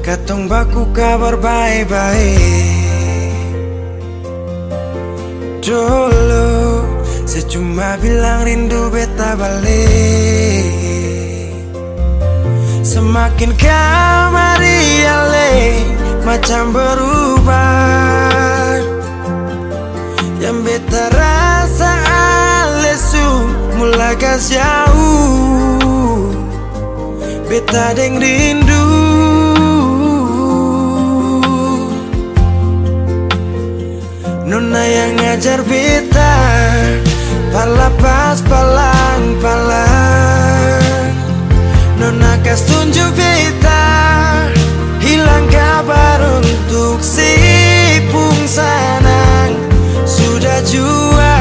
Katong baku kabar baik-baik. Dulu saya cuma bilang rindu beta balik. Semakin kamari ale macam berubah. Yang beta rasa alesu mulai gas jauh. Beta deng rindu. Nona yang ngajar beta palapas palang-palang. Nona kas tunjuk beta hilang kabar untuk si pungsanang. Sudah jua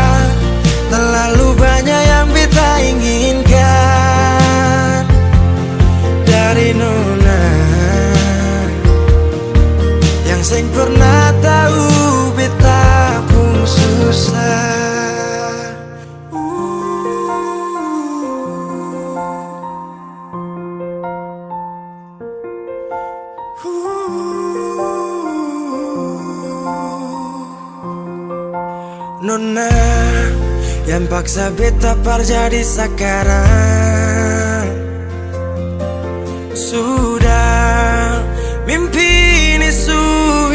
terlalu banyak yang beta inginkan dari Nona yang seng pernah tahu beta pun susah. Nona yang paksa beta par jadi sekarang. Sudah mimpi ini su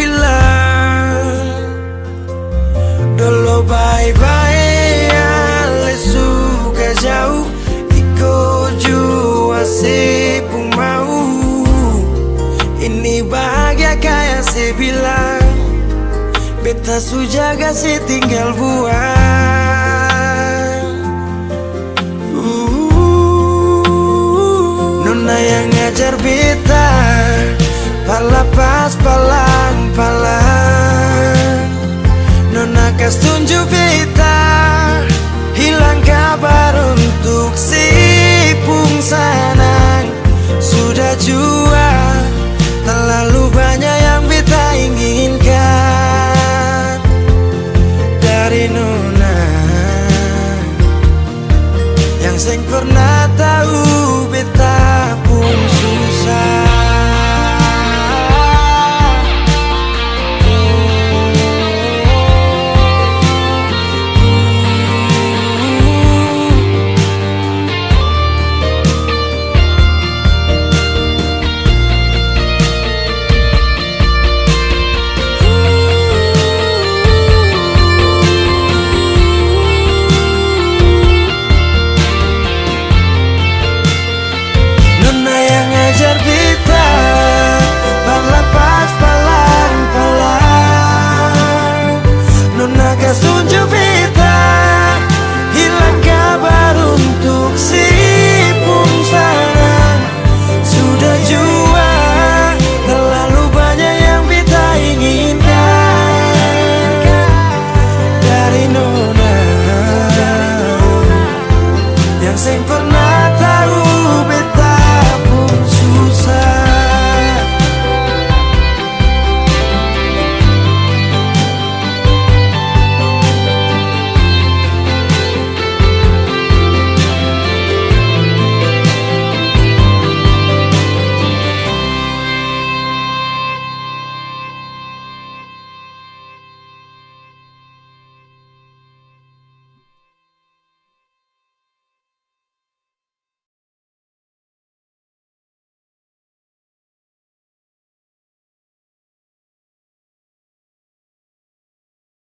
hilang. Dulu bye-bye ale suka jauh. Iko jua si pun mau. Ini bahagia kayak si bilang. Beta su jaga si tinggal buang. Nona yang ngajar beta palapas palang-palang. Nona kas tunjuk beta hilang kabar untuk si pungsanang. Sudah jua